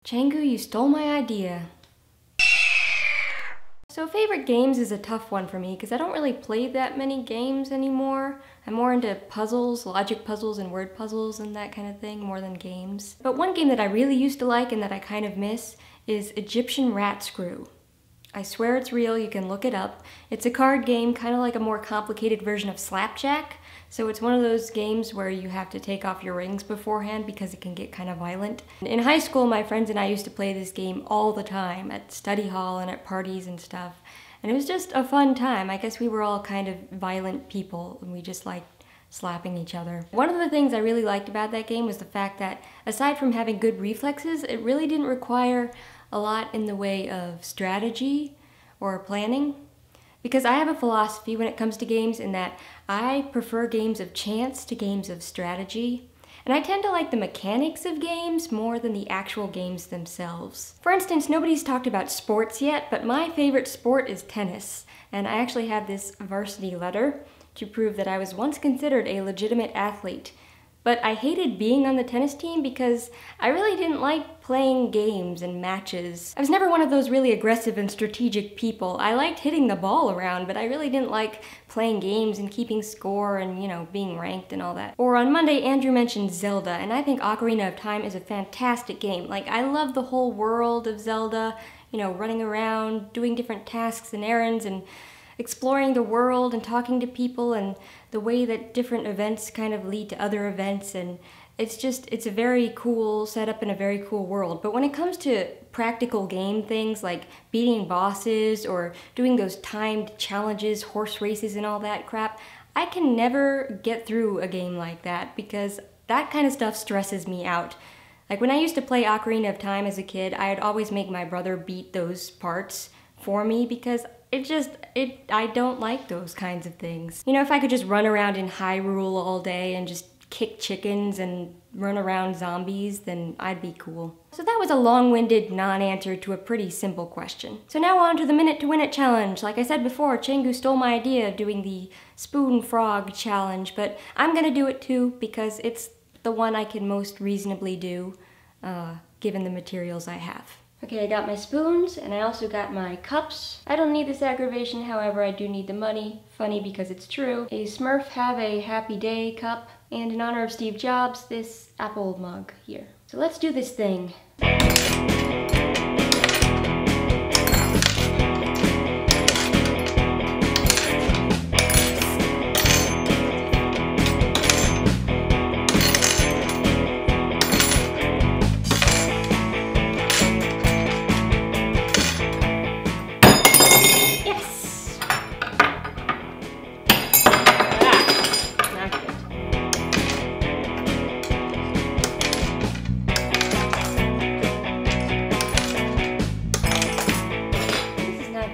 Changu, you stole my idea. So favorite games is a tough one for me because I don't really play that many games anymore. I'm more into puzzles, logic puzzles and word puzzles and that kind of thing more than games. But one game that I really used to like and that I kind of miss is Egyptian Rat Screw. I swear it's real, you can look it up. It's a card game, kind of like a more complicated version of Slapjack. So it's one of those games where you have to take off your rings beforehand because it can get kind of violent. In high school, my friends and I used to play this game all the time at study hall and at parties and stuff. And it was just a fun time. I guess we were all kind of violent people and we just liked slapping each other. One of the things I really liked about that game was the fact that aside from having good reflexes, it really didn't require a lot in the way of strategy or planning. Because I have a philosophy when it comes to games in that I prefer games of chance to games of strategy. And I tend to like the mechanics of games more than the actual games themselves. For instance, nobody's talked about sports yet, but my favorite sport is tennis. And I actually have this varsity letter to prove that I was once considered a legitimate athlete. But I hated being on the tennis team because I really didn't like playing games and matches. I was never one of those really aggressive and strategic people. I liked hitting the ball around, but I really didn't like playing games and keeping score and, you know, being ranked and all that. Or on Monday, Andrew mentioned Zelda, and I think Ocarina of Time is a fantastic game. Like, I love the whole world of Zelda, you know, running around, doing different tasks and errands, and exploring the world and talking to people and the way that different events kind of lead to other events, and it's a very cool setup in a very cool world. But when it comes to practical game things like beating bosses or doing those timed challenges, horse races and all that crap, I can never get through a game like that because that kind of stuff stresses me out. Like when I used to play Ocarina of Time as a kid, I'd always make my brother beat those parts for me because I don't like those kinds of things. You know, if I could just run around in Hyrule all day and just kick chickens and run around zombies, then I'd be cool. So that was a long-winded non-answer to a pretty simple question. So now on to the Minute to Win It challenge. Like I said before, Changu stole my idea of doing the spoon frog challenge, but I'm gonna do it too because it's the one I can most reasonably do, given the materials I have. Okay, I got my spoons, and I also got my cups. I don't need this aggravation, however, I do need the money. Funny because it's true. A Smurf Have a Happy Day cup, and in honor of Steve Jobs, this Apple mug here. So let's do this thing.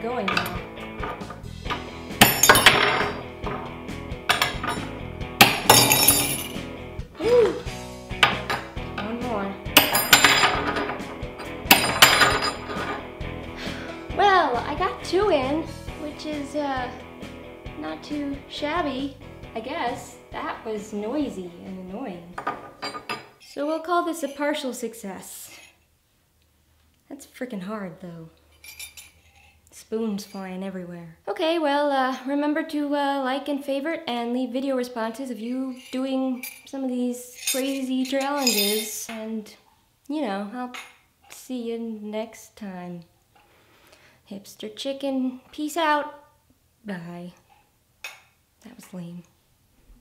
Going now. Woo. One more. Well, I got 2 in, which is not too shabby, I guess. That was noisy and annoying. So we'll call this a partial success. That's freaking hard though. Spoons flying everywhere. Okay, well, remember to like and favorite and leave video responses of you doing some of these crazy challenges. And, you know, I'll see you next time. Hipster chicken, peace out. Bye. That was lame.